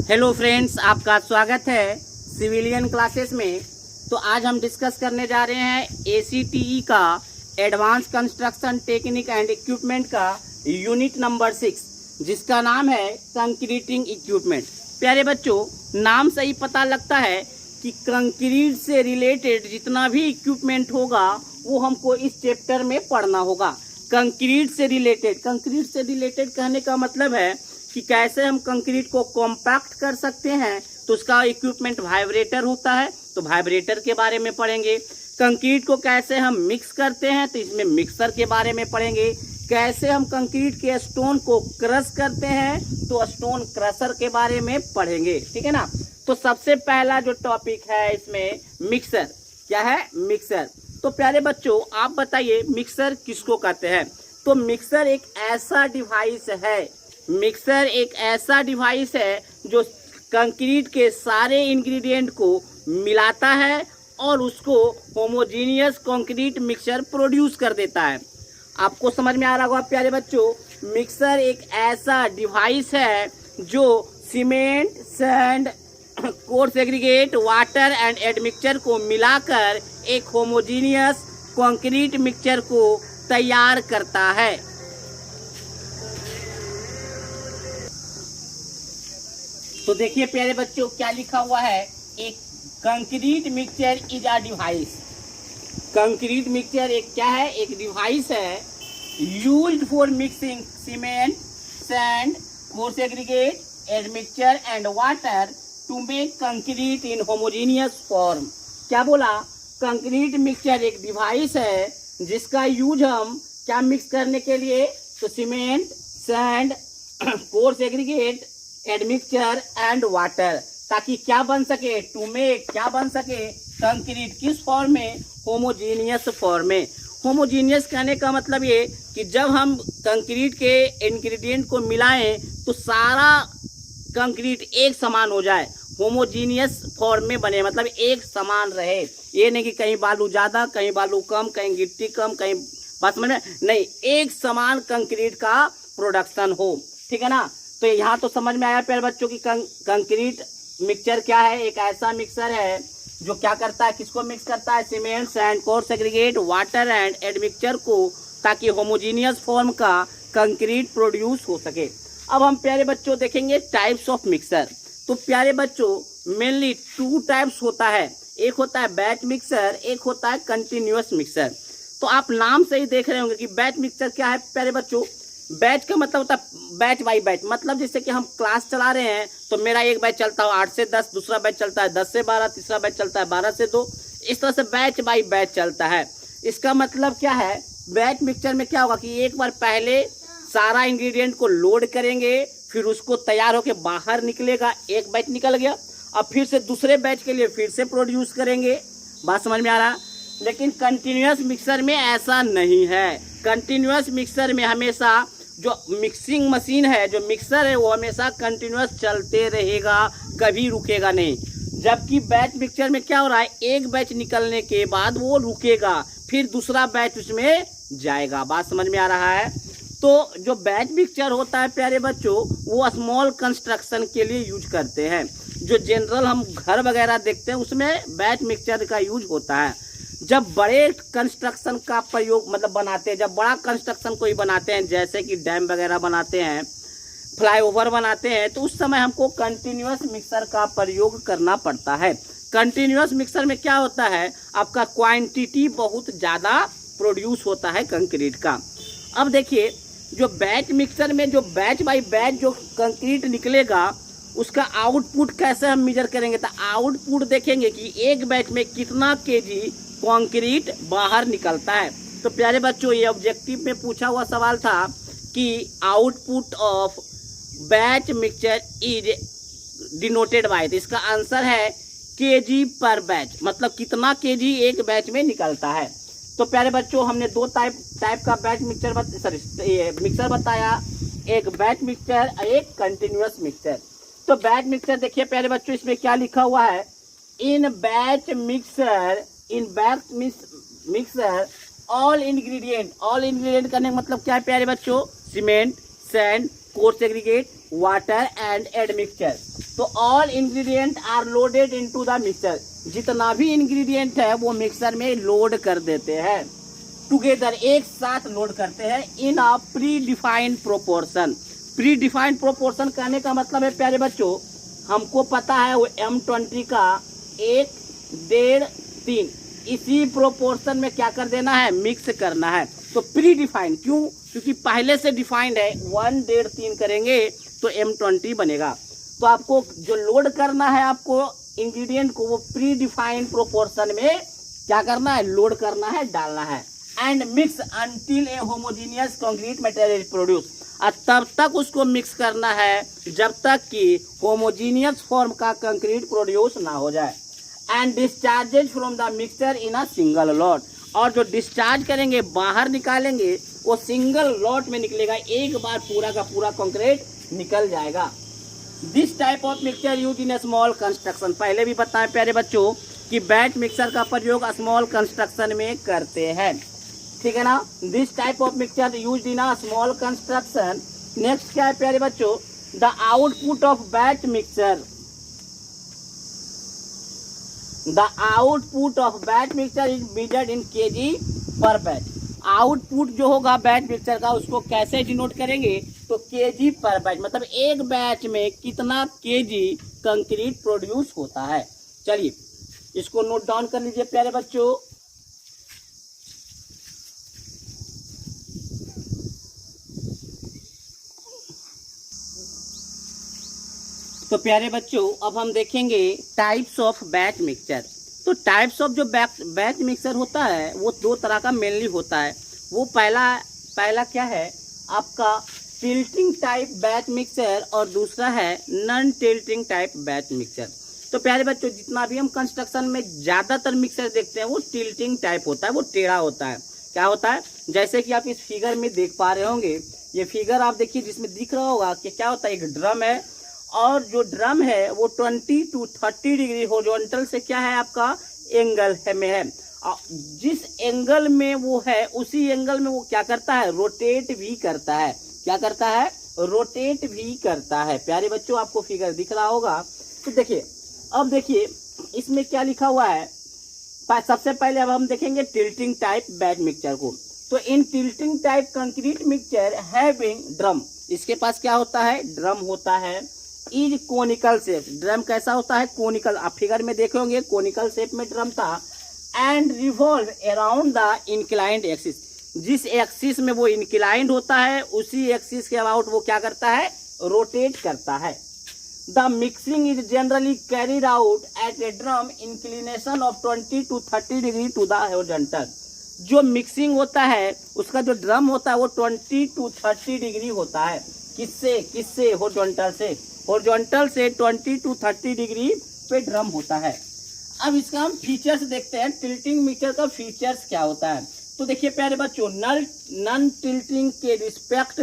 Hello friends, आपका स्वागत है सिविलियन क्लासेस में। तो आज हम डिस्कस करने जा रहे हैं ACTE का advance construction technique and equipment का यूनिट नंबर 6, जिसका नाम है कंक्रीटिंग इक्विपमेंट। प्यारे बच्चों, नाम से ही पता लगता है कि कंक्रीट से रिलेटेड जितना भी इक्विपमेंट होगा वो हमको इस चैप्टर में पढ़ना होगा। कंक्रीट से रिलेटेड कहने का मतलब है कि कैसे हम कंक्रीट को कॉम्पैक्ट कर सकते हैं, तो उसका इक्विपमेंट वाइब्रेटर होता है, तो वाइब्रेटर के बारे में पढ़ेंगे। कंक्रीट को कैसे हम मिक्स करते हैं, तो इसमें मिक्सर के बारे में पढ़ेंगे। कैसे हम कंक्रीट के स्टोन को क्रश करते हैं, तो स्टोन क्रशर के बारे में पढ़ेंगे। ठीक है ना। तो सबसे पहला जो टॉपिक है इसमें मिक्सर। क्या है? मिक्सर। तो प्यारे बच्चों, आप बताइए मिक्सर किसको कहते हैं? तो मिक्सर एक ऐसा डिवाइस है जो कंक्रीट के सारे इंग्रेडिएंट को मिलाता है और उसको होमोजीनियस कंक्रीट मिक्सचर प्रोड्यूस कर देता है। आपको समझ में आ रहा होगा प्यारे बच्चों, मिक्सर एक ऐसा डिवाइस है जो cement, sand, coarse aggregate, water and admixture को मिलाकर एक होमोजीनियस कंक्रीट मिक्सचर को तैयार करता है। तो देखिए प्यारे बच्चों, क्या लिखा हुआ है? एक concrete mixture is a device. Concrete mixture एक क्या है? एक डिवाइस है used for mixing cement, sand, coarse aggregate, admixture and water to make concrete in homogeneous form. क्या बोला? कंक्रीट मिक्सचर एक डिवाइस है जिसका यूज हम क्या मिक्स करने के लिए? तो cement, sand, coarse aggregate, admixture and water, ताकि क्या बन सके? टू मेक क्या बन सके? कंक्रीट। किस फॉर्म में? होमोजीनियस फॉर्म में। होमोजीनियस कहने का मतलब ये कि जब हम कंक्रीट के इंग्रेडिएंट को मिलाएं तो सारा कंक्रीट एक समान हो जाए, होमोजीनियस फॉर्म में बने, मतलब एक समान रहे। ये नहीं कि कहीं बालू ज़्यादा, कहीं बालू कम, कहीं गिट्टी कम, कहीं बस में नहीं, एक समान कंक्रीट का प्रोडक्शन हो। ठीक है ना। तो यहाँ तो समझ में आया प्यारे बच्चों की कंक्रीट मिक्सचर क्या है? एक ऐसा मिक्सर है जो क्या करता है? किसको मिक्स करता है? Cement, sand, coarse aggregate, water and admixture को, ताकि होमोजीनियस फॉर्म का कंक्रीट प्रोड्यूस हो सके। अब हम प्यारे बच्चों देखेंगे टाइप्स ऑफ मिक्सर। तो प्यारे बच्चों, मेनली 2 टाइप्स होता है। एक होता है बैच मिक्सर, एक होता है कंटिन्यूअस मिक्सर। तो आप नाम से ही देख रहे होंगे कि बैच मिक्सर क्या है प्यारे बच्चों। बैच का मतलब होता है बैच बाई बैच, मतलब जैसे कि हम क्लास चला रहे हैं तो मेरा एक बैच चलता है 8 से 10, दूसरा बैच चलता है 10 से 12, तीसरा बैच चलता है 12 से 2, इस तरह से बैच बाई बैच चलता है। इसका मतलब क्या है? बैच मिक्सचर में क्या होगा कि एक बार पहले सारा इंग्रेडिएंट को लोड करेंगे, फिर उसको तैयार होकर बाहर निकलेगा, एक बैच निकल गया, अब फिर से दूसरे बैच के लिए फिर से प्रोड्यूस करेंगे। बात समझ में आ रहा? लेकिन कंटिन्यूअस मिक्सर में ऐसा नहीं है। कंटिन्यूअस मिक्सर में हमेशा जो मिक्सिंग मशीन है, जो मिक्सर है, वो हमेशा कंटिन्यूअस चलते रहेगा, कभी रुकेगा नहीं। जबकि बैच मिक्सचर में क्या हो रहा है? एक बैच निकलने के बाद वो रुकेगा, फिर दूसरा बैच उसमें जाएगा। बात समझ में आ रहा है? तो जो बैच मिक्सचर होता है प्यारे बच्चों, वो स्मॉल कंस्ट्रक्शन के लिए यूज करते हैं। जो जनरल हम घर वगैरह देखते हैं उसमें बैच मिक्सचर का यूज होता है। जब बड़े कंस्ट्रक्शन का प्रयोग मतलब बनाते हैं, जब बड़ा कंस्ट्रक्शन कोई बनाते हैं, जैसे कि डैम वगैरह बनाते हैं, फ्लाईओवर बनाते हैं, तो उस समय हमको कंटिन्यूअस मिक्सर का प्रयोग करना पड़ता है। कंटिन्यूअस मिक्सर में क्या होता है? आपका क्वांटिटी बहुत ज़्यादा प्रोड्यूस होता है कंक्रीट का। अब देखिए, जो बैच मिक्सर में जो बैच बाई बैच जो कंक्रीट निकलेगा, उसका आउटपुट कैसे हम मेजर करेंगे? तो आउटपुट देखेंगे कि एक बैच में कितना केजी कंक्रीट बाहर निकलता है। तो प्यारे बच्चों, ये ऑब्जेक्टिव में पूछा हुआ सवाल था कि output of batch mixture is denoted bye, तो इसका आंसर है केजी पर बैच, मतलब कितना केजी एक बैच में निकलता है। तो प्यारे बच्चों, हमने 2 टाइप का बैच मिक्सर बताया, एक बैच मिक्सचर, एक कंटिन्यूअस मिक्सचर। तो बैच मिक्सचर देखिए प्यारे बच्चों, इसमें क्या लिखा हुआ है? In batch mixer all ingredient करने का मतलब क्या है प्यारे बच्चों? Cement, sand, coarse aggregate, water and admixture. तो all ingredient are loaded into the mixer, जितना भी इंग्रेडिएंट है वो मिक्सर में लोड कर देते हैं, टुगेदर एक साथ लोड करते हैं in a predefined proportion. Predefined proportion कहने का मतलब है प्यारे बच्चों, हमको पता है वो M20 का 1.5-3, इसी प्रोपोर्शन में क्या कर देना है, मिक्स करना है। तो प्री डिफाइंड क्यों, क्योंकि पहले से डिफाइंड है, 1.5-3 करेंगे तो M20 बनेगा। तो आपको जो लोड करना है, आपको इंग्रेडिएंट को वो प्री डिफाइंड प्रोपोर्शन में क्या करना है, लोड करना है, डालना है। And mix until A homogeneous concrete material produce, और तब तक उसको मिक्स करना है जब तक कि होमोजीनियस फॉर्म का कंक्रीट प्रोड्यूस ना हो जाए। And discharges from the mixture in a single lot, और जो डिस्चार्ज करेंगे बाहर निकालेंगे वो सिंगल लॉट में निकलेगा, एक बार पूरा का पूरा कंक्रीट निकल जाएगा। This type of mixture use in small construction, पहले भी बताएं प्यारे बच्चों कि बैच मिक्सर का प्रयोग स्मॉल कंस्ट्रक्शन में करते हैं, ठीक है ना। This type of mixture use in a small construction. Next क्या है प्यारे बच्चों, the output of batch mixer, the output of batch mixer is measured in KG पर बैच। आउटपुट जो होगा बैच मिक्सर का उसको कैसे डिनोट करेंगे, तो केजी पर बैच, मतलब एक बैच में कितना केजी कंक्रीट प्रोड्यूस होता है। चलिए इसको नोट डाउन कर लीजिए प्यारे बच्चों। तो प्यारे बच्चों अब हम देखेंगे टाइप्स ऑफ बैच मिक्सचर। तो टाइप्स ऑफ जो बैच मिक्सचर होता है वो दो तरह का मेनली होता है। वो पहला क्या है आपका टिल्टिंग टाइप बैच मिक्सचर, और दूसरा है non tilting type batch mixture. तो प्यारे बच्चों जितना भी हम कंस्ट्रक्शन में ज़्यादातर मिक्सचर देखते हैं वो टिल्टिंग टाइप होता है, वो टेढ़ा होता है। क्या होता है, जैसे कि आप इस फिगर में देख पा रहे होंगे, ये फिगर आप देखिए जिसमें दिख रहा होगा कि क्या होता है, एक ड्रम है, और जो ड्रम है वो 20 to 30 डिग्री हॉरिजॉन्टल से क्या है आपका एंगल में है। जिस एंगल में वो है उसी एंगल में वो क्या करता है, रोटेट भी करता है। क्या करता है, रोटेट भी करता है। प्यारे बच्चों आपको फिगर दिख रहा होगा। तो देखिए अब देखिए इसमें क्या लिखा हुआ है। सबसे पहले अब हम देखेंगे टिल्टिंग टाइप बैच मिक्सचर को। तो in tilting type concrete mixture having drum, इसके पास क्या होता है, ड्रम होता है। इज कोनिकल शेप, ड्रम कैसा होता है, कोनिकल। आप फिगर में देखे होंगे कोनिकल शेप में ड्रम था। And revolve around the inclined axis, जिस एक्सिस में वो इंक्लाइंड होता है उसी एक्सिस के अबाउट वो क्या करता है, रोटेट करता है। The mixing is generally carried out at a drum inclination of 20 to 30 degree to the horizontal. जो मिक्सिंग होता है उसका जो ड्रम होता है वो 20 to 30 डिग्री होता है। किससे हॉरिजॉन्टल से, हॉरिजॉन्टल से 20 to 30 डिग्री पे ड्रम होता है। अब इसका हम फीचर्स देखते हैं, टिल्टिंग मिक्सचर का फीचर्स क्या होता है। तो देखिए प्यारे बच्चों नॉन टिल्टिंग के रिस्पेक्ट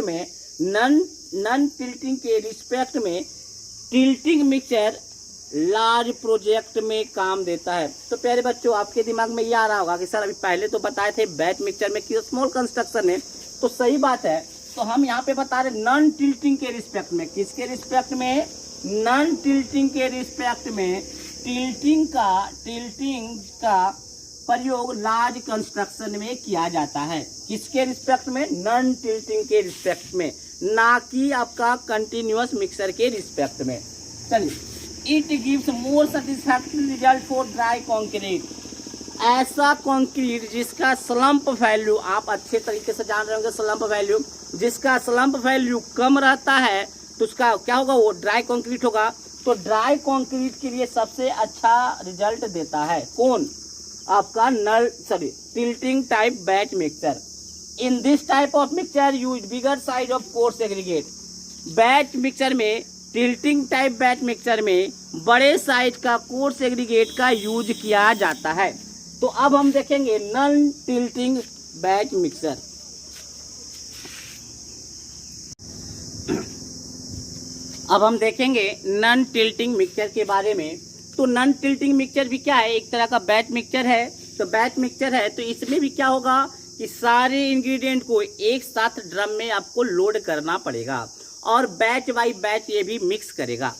में टिल्टिंग मिक्सचर लार्ज प्रोजेक्ट में काम देता है। तो प्यारे बच्चों आपके दिमाग में ये आ रहा होगा कि सर अभी पहले तो बताए थे बैच मिक्सचर में कि स्मॉल कंस्ट्रक्शन है, तो सही बात है। तो हम यहाँ पे बता रहे नॉन टिल्टिंग के रिस्पेक्ट में, किसके रिस्पेक्ट में, नॉन टिल्टिंग के रिस्पेक्ट में टिल्टिंग का प्रयोग लार्ज कंस्ट्रक्शन में किया जाता है। किसके रिस्पेक्ट में, नॉन टिल्टिंग के रिस्पेक्ट में, ना कि आपका कंटिन्यूअस मिक्सर के रिस्पेक्ट में। चलिए it gives more satisfactory result for dry concrete, ऐसा कंक्रीट जिसका स्लम्प वैल्यू आप अच्छे तरीके से जान रहे होंगे, स्लम्प वैल्यू, जिसका स्लम्प वैल्यू कम रहता है तो उसका क्या होगा, वो ड्राई कंक्रीट होगा। तो ड्राई कंक्रीट के लिए सबसे अच्छा रिजल्ट देता है कौन, आपका tilting type batch mixture. In this type of mixture use bigger size of coarse aggregate, batch mixture में, टिल्टिंग टाइप बैच मिक्सचर में बड़े साइज का कोर्स एग्रीगेट का यूज किया जाता है। तो अब हम देखेंगे नॉन टिल्टिंग बैच मिक्सचर। अब हम देखेंगे नॉन टिल्टिंग मिक्सचर के बारे में। तो नॉन टिल्टिंग मिक्सचर भी क्या है, एक तरह का बैच मिक्सचर है। तो बैच मिक्सचर है तो इसमें भी क्या होगा कि सारे इंग्रेडिएंट को एक साथ ड्रम में आपको लोड करना पड़ेगा और बैच बाय बैच ये भी मिक्स करेगा।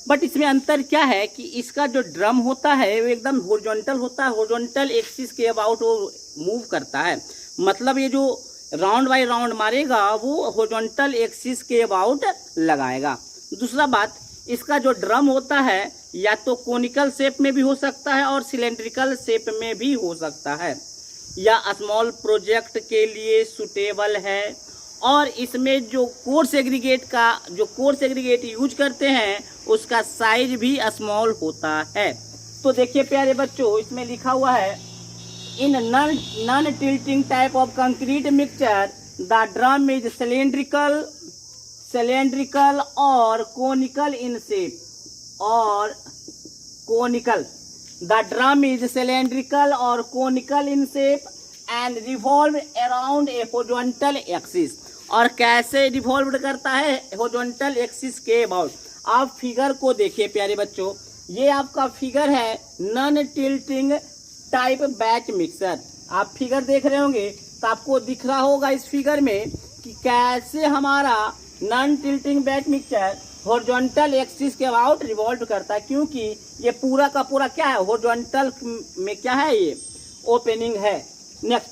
बट इसमें अंतर क्या है कि इसका जो ड्रम होता है वो एकदम हॉरिजॉन्टल होता है, हॉरिजॉन्टल एक्सिस के अबाउट वो मूव करता है। मतलब ये जो राउंड बाय राउंड मारेगा वो हॉरिजॉन्टल एक्सिस के अबाउट लगाएगा। दूसरा बात, इसका जो ड्रम होता है या तो कोनिकल शेप में भी हो सकता है और सिलेंड्रिकल शेप में भी हो सकता है, या स्मॉल प्रोजेक्ट के लिए सुटेबल है। और इसमें जो कोर्स एग्रीगेट यूज करते हैं उसका साइज भी स्मॉल होता है। तो देखिए प्यारे बच्चों, इसमें लिखा हुआ है in non tilting type of concrete mixture the drum is cylindrical or conical in shape the drum is cylindrical or conical in shape and revolve around a horizontal axis. और कैसे रिवॉल्व करता है? हॉरिजॉन्टल एक्सिस के about. आप figure को देखिए प्यारे बच्चों, ये आपका फिगर है non tilting type batch mixer. आप फिगर देख रहे होंगे तो आपको दिख रहा होगा इस फिगर में कि कैसे हमारा non tilting batch mixture horizontal axis के अबाउट रिवॉल्व करता है, क्योंकि ये पूरा का पूरा क्या है, हॉरिजॉन्टल में क्या है, ये ओपनिंग है। Next,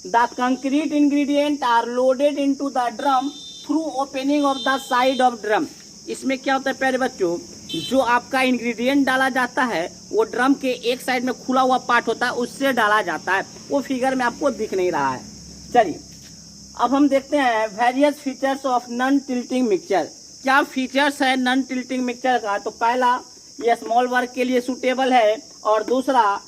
the concrete ingredient are loaded into the drum through opening of the side of drum. इसमें क्या होता है प्यारे बच्चों, जो आपका इंग्रेडिएंट डाला जाता है वो ड्रम के एक साइड में खुला हुआ पार्ट होता है, उससे डाला जाता है। वो फिगर में आपको दिख नहीं रहा है। चलिए अब हम देखते हैं various features of non tilting mixture. क्या फीचर्स है नॉन टिल्टिंग मिक्सचर का? तो पहला, ये स्मॉल वर्क के लिए सूटेबल है, और दूसरा,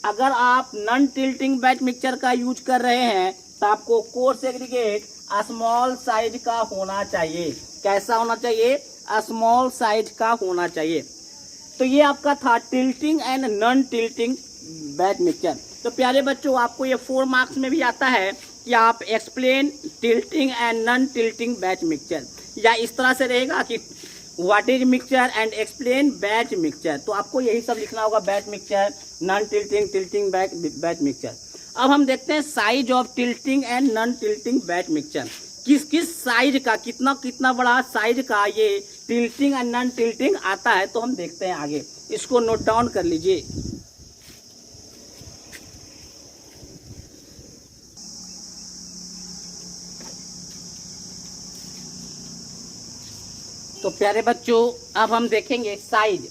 अगर आप नॉन टिल्टिंग बैच मिक्सचर का यूज कर रहे हैं तो आपको कोर्स एग्रीगेट स्मॉल साइज का होना चाहिए। कैसा होना चाहिए? स्मॉल साइज का होना चाहिए। तो ये आपका था tilting and non tilting batch mixture. तो प्यारे बच्चों, आपको ये 4 मार्क्स में भी आता है कि आप explain tilting and non tilting batch mixture, या इस तरह से रहेगा कि what is mixture and explain batch mixture. तो आपको यही सब लिखना होगा, batch mixture, non tilting, tilting batch mixture. अब हम देखते हैं size of tilting and non tilting batch mixture. किस किस साइज का, कितना कितना बड़ा साइज का ये टिल्टिंग एंड नॉन टिल्टिंग आता है, तो हम देखते हैं आगे। इसको नोट डाउन कर लीजिए। तो प्यारे बच्चों, अब हम देखेंगे साइज,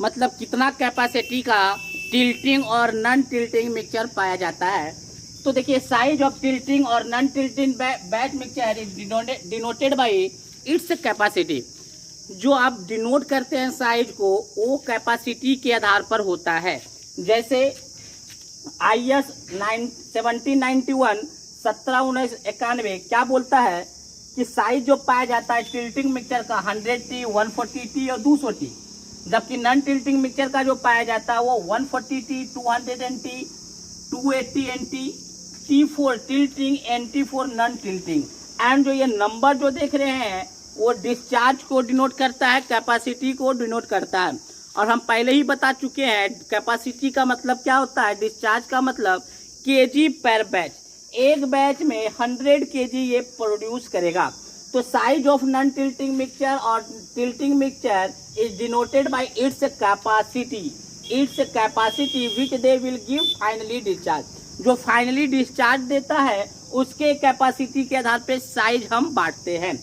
मतलब कितना कैपेसिटी का टिल्टिंग और नॉन टिल्टिंग मिक्सचर पाया जाता है। तो देखिए, साइज ऑफ टिल्टिंग और non tilting batch mixture is denoted by its capacity. जो आप डिनोट करते हैं साइज को, वो कैपेसिटी के आधार पर होता है। जैसे IS 1791 1791 क्या बोलता है कि साइज जो पाया जाता है टिल्टिंग मिक्सचर का 100T, 140T और 200T, जबकि नॉन टिल्टिंग मिक्सचर का जो पाया जाता है वो 140T, 200NT, 280NT, T4 tilting, NT4 non tilting. And जो ये नंबर जो देख रहे हैं वो डिस्चार्ज को डिनोट करता है, कैपेसिटी को डिनोट करता है। और हम पहले ही बता चुके हैं कैपेसिटी का मतलब क्या होता है, डिस्चार्ज का मतलब केजी पर बैच। एक बैच में 100 kg ये प्रोड्यूस करेगा। तो size of non tilting mixture और tilting mixture is denoted by its capacity which they will give finally discharge. जो फाइनली डिस्चार्ज देता है उसके कैपेसिटी के आधार पे साइज हम बांटते हैं।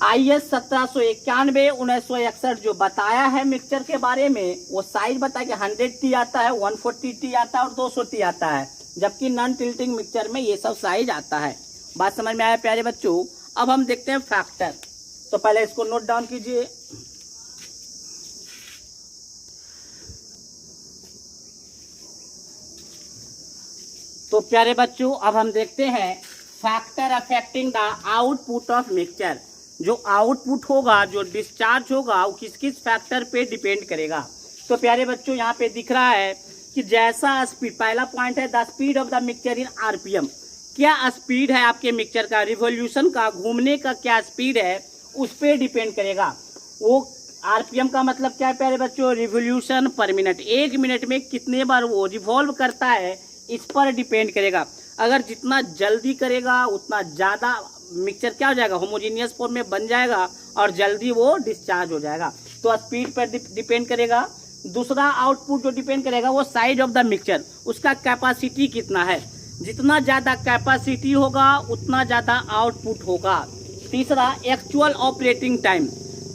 IS 1791 1961 जो बताया है मिक्सचर के बारे में, वो साइज बताया कि 100T आता है, 140T आता है और 200T आता है, जबकि नॉन टिल्टिंग मिक्सचर में ये सब साइज आता है। बात समझ में आया प्यारे बच्चों? अब हम देखते हैं फैक्टर। तो पहले इसको नोट डाउन कीजिए। तो प्यारे बच्चों, अब हम देखते हैं factor affecting the output of mixture. जो आउटपुट होगा, जो डिस्चार्ज होगा, वो किस किस फैक्टर पे डिपेंड करेगा। तो प्यारे बच्चों, यहाँ पे दिख रहा है कि जैसा स्पीड, पहला पॉइंट है the speed of the mixture in RPM। क्या स्पीड है आपके मिक्सचर का, रिवॉल्यूशन का, घूमने का क्या स्पीड है, उस पर डिपेंड करेगा। वो RPM का मतलब क्या है प्यारे बच्चों, रिवॉल्यूशन पर मिनट। 1 मिनट में कितने बार वो रिवॉल्व करता है, इस पर डिपेंड करेगा। अगर जितना जल्दी करेगा उतना ज़्यादा मिक्सचर क्या हो जाएगा, होमोजीनियस फॉर्म में बन जाएगा और जल्दी वो डिस्चार्ज हो जाएगा। तो स्पीड पर डिपेंड करेगा। दूसरा आउटपुट जो डिपेंड करेगा वो साइज ऑफ द मिक्सचर, उसका कैपेसिटी कितना है। जितना ज़्यादा कैपेसिटी होगा उतना ज़्यादा आउटपुट होगा। तीसरा एक्चुअल ऑपरेटिंग टाइम।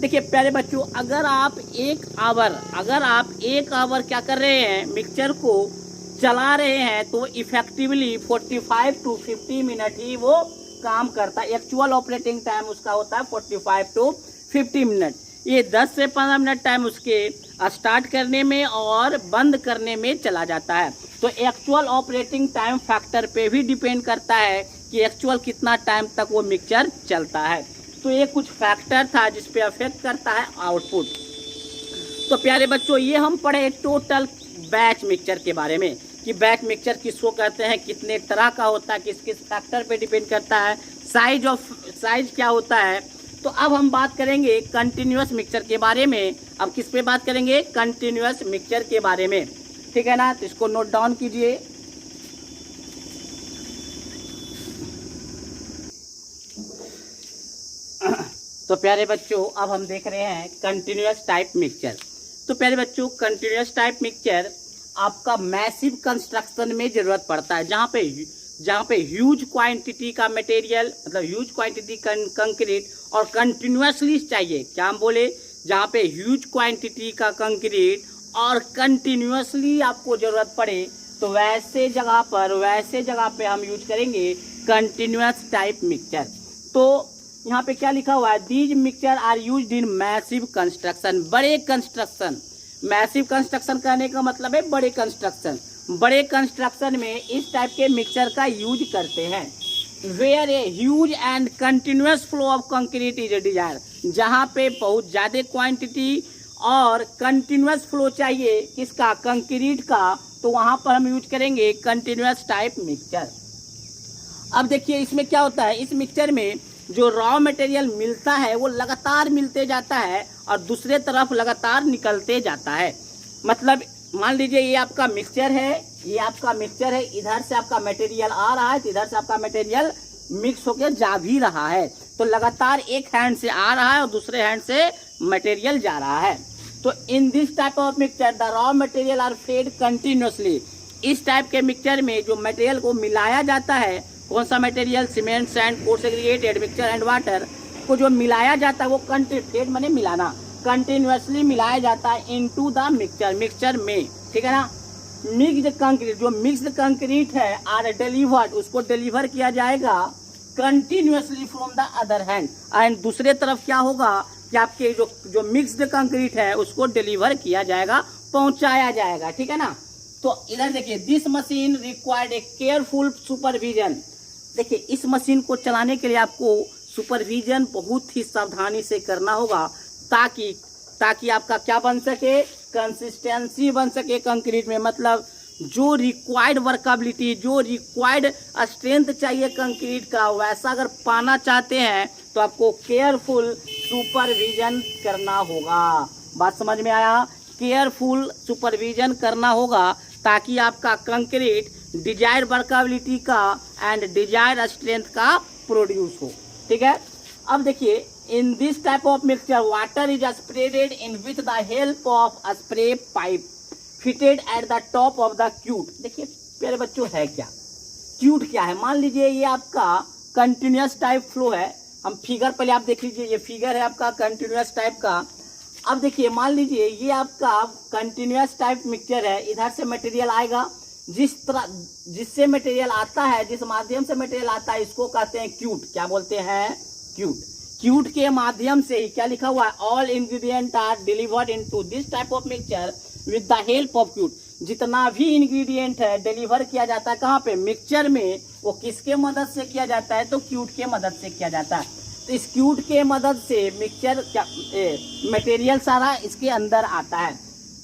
देखिए प्यारे बच्चों, अगर आप एक आवर क्या कर रहे हैं, मिक्सचर को चला रहे हैं, तो इफेक्टिवली 45 टू 50 मिनट ही वो काम करता है। एक्चुअल ऑपरेटिंग टाइम उसका होता है 45 टू 50 मिनट। ये 10 से 15 मिनट टाइम उसके स्टार्ट करने में और बंद करने में चला जाता है। तो एक्चुअल ऑपरेटिंग टाइम फैक्टर पे भी डिपेंड करता है कि एक्चुअल कितना टाइम तक वो मिक्सचर चलता है। तो ये कुछ फैक्टर था जिस पे अफेक्ट करता है आउटपुट। तो प्यारे बच्चों, ये हम पढ़े टोटल बैच मिक्सचर के बारे में कि बैच मिक्सचर किसको कहते हैं, कितने तरह का होता है, किस किस फैक्टर पे डिपेंड करता है, साइज क्या होता है। तो अब हम बात करेंगे कंटिन्यूअस मिक्सचर के बारे में। अब किस पे बात करेंगे, कंटिन्यूअस मिक्सचर के बारे में, ठीक है ना। तो इसको नोट डाउन कीजिए। तो प्यारे बच्चों, अब हम देख रहे हैं कंटिन्यूअस टाइप मिक्सचर। तो प्यारे बच्चों, कंटिन्यूअस टाइप मिक्सचर आपका मैसिव कंस्ट्रक्शन में जरूरत पड़ता है, जहाँ पे ह्यूज क्वांटिटी का मटेरियल, मतलब ह्यूज क्वांटिटी कंक्रीट और कंटिन्यूअसली चाहिए। क्या हम बोले, जहाँ पे ह्यूज क्वांटिटी का कंक्रीट और कंटिन्यूअसली आपको जरूरत पड़े, तो वैसे जगह पे हम यूज करेंगे कंटिन्यूअस टाइप मिक्सचर। तो यहाँ पे क्या लिखा हुआ है, these mixture are used in massive construction. बड़े कंस्ट्रक्शन, मैसिव कंस्ट्रक्शन कहने का मतलब है बड़े कंस्ट्रक्शन। बड़े कंस्ट्रक्शन में इस टाइप के मिक्सचर का यूज करते हैं। Where a huge and continuous flow of concrete is desire, जहाँ पे बहुत ज़्यादा क्वांटिटी और कंटिन्यूअस फ्लो चाहिए किसका, कंक्रीट का, तो वहाँ पर हम यूज करेंगे कंटिन्यूअस टाइप मिक्सचर। अब देखिए इसमें क्या होता है, इस मिक्सचर में जो रॉ मटेरियल मिलता है वो लगातार मिलते जाता है और दूसरे तरफ लगातार निकलते जाता है। मतलब मान लीजिए ये आपका मिक्सचर है, इधर से आपका मटेरियल आ रहा है, तो इधर से आपका मटेरियल मिक्स होकर जा भी रहा है। तो लगातार एक हैंड से आ रहा है और दूसरे हैंड से मटेरियल जा रहा है। तो in this type of mixture the raw material are fed continuously. इस टाइप के मिक्सचर में जो मटेरियल को मिलाया जाता है, कौन सा material, cement, sand, coarse aggregate, mixture and water को जो मिलाया जाता है वो फेड माने मिलाना, कंटिन्यूअसली मिलाया जाता है इनटू द मिक्सचर में, ठीक है ना। मिक्स्ड कंक्रीट, जो मिक्स्ड कंक्रीट है आर डिलीवर्ड, उसको डिलीवर किया जाएगा continuously from the other hand. And दूसरे तरफ क्या होगा कि आपके जो मिक्स्ड कंक्रीट है उसको डिलीवर किया जाएगा, पहुंचाया जाएगा, ठीक है ना। तो इधर देखिए, this machine required A careful supervision. देखिए इस मशीन को चलाने के लिए आपको सुपरविजन बहुत ही सावधानी से करना होगा, ताकि आपका क्या बन सके, कंसिस्टेंसी बन सके कंक्रीट में। मतलब जो रिक्वायर्ड वर्कबिलिटी, जो रिक्वायर्ड स्ट्रेंथ चाहिए कंक्रीट का, वैसा अगर पाना चाहते हैं तो आपको केयरफुल सुपरविजन करना होगा। बात समझ में आया, केयरफुल सुपरविजन करना होगा ताकि आपका कंक्रीट डिजायर वर्कबिलिटी का एंड डिजायर स्ट्रेंथ का प्रोड्यूस हो, ठीक है। अब देखिए, इन this type of mixture water is spreaded in with the help of a spray pipe fitted at the top of the cute. देखिए प्यारे बच्चों, है क्या क्यूट, क्या है, मान लीजिए ये आपका कंटिन्यूअस टाइप फ्लो है। हम फिगर पहले आप देख लीजिए, ये फिगर है आपका कंटिन्यूअस टाइप का। अब देखिए मान लीजिए ये आपका कंटिन्यूअस टाइप मिक्सचर है, इधर से मटेरियल आएगा, जिससे मटेरियल आता है, जिस माध्यम से मटेरियल आता है, इसको कहते हैं क्यूट। क्या बोलते हैं, क्यूट के माध्यम से ही क्या लिखा हुआ है, all ingredient are delivered into this type of mixture with the help of chute. जितना भी इंग्रेडिएंट है डिलीवर किया जाता है कहाँ पे, मिक्सचर में, वो किसके मदद से किया जाता है, तो क्यूट के मदद से किया जाता है। तो इस क्यूट के मदद से मिक्सचर मटेरियल सारा इसके अंदर आता है।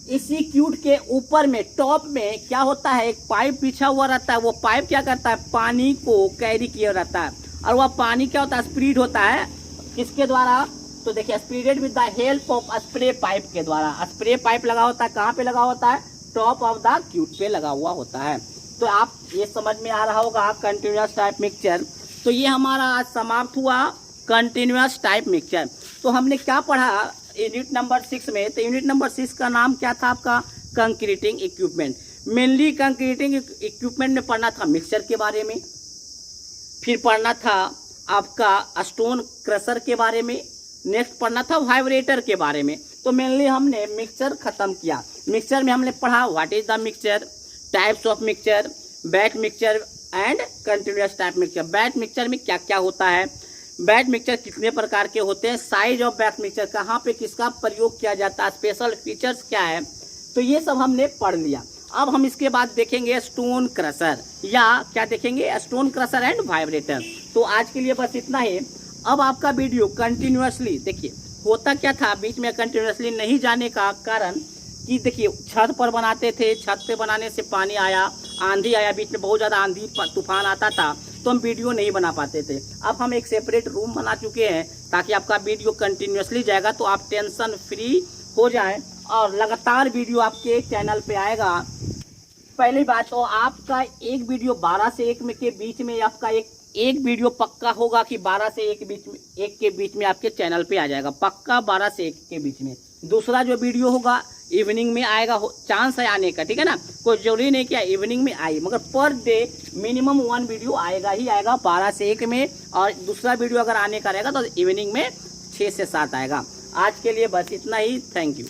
इसी क्यूट के ऊपर में टॉप में क्या होता है, एक पाइप बिछा हुआ रहता है। वो पाइप क्या करता है, पानी को कैरी किया रहता है, और वह पानी क्या होता है, स्प्रीड होता है किसके द्वारा, तो देखिए spreaded with the help of spray pipe के द्वारा। स्प्रे पाइप लगा होता है, कहाँ पे लगा होता है, टॉप ऑफ द क्यूट पे लगा हुआ होता है। तो आप ये समझ में आ रहा होगा कंटिन्यूअस टाइप मिक्सचर। तो ये हमारा आज समाप्त हुआ कंटिन्यूअस टाइप मिक्सचर। तो हमने क्या पढ़ा, यूनिट नंबर 6 में, तो यूनिट नंबर 6 का नाम क्या था आपका? Concreting equipment. Mainly concreting equipment में पढ़ना था मिक्सचर के बारे में, फिर पढ़ना था आपका स्टोन क्रशर के बारे में, नेक्स्ट पढ़ना था वाइब्रेटर के बारे में। तो मेनली हमने मिक्सचर खत्म किया। मिक्सचर में हमने पढ़ा what is the mixture, types of mixture, batch mixture and continuous type mixture. Batch mixture में क्या क्या होता है, बैच मिक्सचर कितने प्रकार के होते हैं, साइज ऑफ बैच मिक्सचर, कहाँ पे किसका प्रयोग किया जाता है, स्पेशल फीचर्स क्या है, तो ये सब हमने पढ़ लिया। अब हम इसके बाद देखेंगे स्टोन क्रशर, या क्या देखेंगे, स्टोन क्रशर एंड वाइब्रेटर। तो आज के लिए बस इतना ही। अब आपका वीडियो कंटिन्यूअसली देखिए, होता क्या था बीच में कंटिन्यूअसली नहीं जाने का कारण कि देखिए छत पर बनाते थे, छत पे बनाने से पानी आया, आंधी आया, बीच में बहुत ज़्यादा आंधी तूफान आता था, तो हम वीडियो नहीं बना पाते थे। अब हम एक सेपरेट रूम बना चुके हैं ताकि आपका वीडियो कंटिन्यूअसली जाएगा, तो आप टेंशन फ्री हो जाएं और लगातार वीडियो आपके चैनल पे आएगा। पहली बात तो आपका एक वीडियो 12 से 1 के बीच में, आपका एक वीडियो पक्का होगा कि 12 से 1 के बीच में आपके चैनल पे आ जाएगा, पक्का 12 से 1 के बीच में। दूसरा जो वीडियो होगा इवनिंग में आएगा, चांस है आने का, ठीक है ना, कोई जरूरी नहीं कि इवनिंग में आए, मगर पर डे मिनिमम 1 वीडियो आएगा ही आएगा 12 से 1 में, और दूसरा वीडियो अगर आने का रहेगा तो इवनिंग में 6 से 7 आएगा। आज के लिए बस इतना ही, थैंक यू।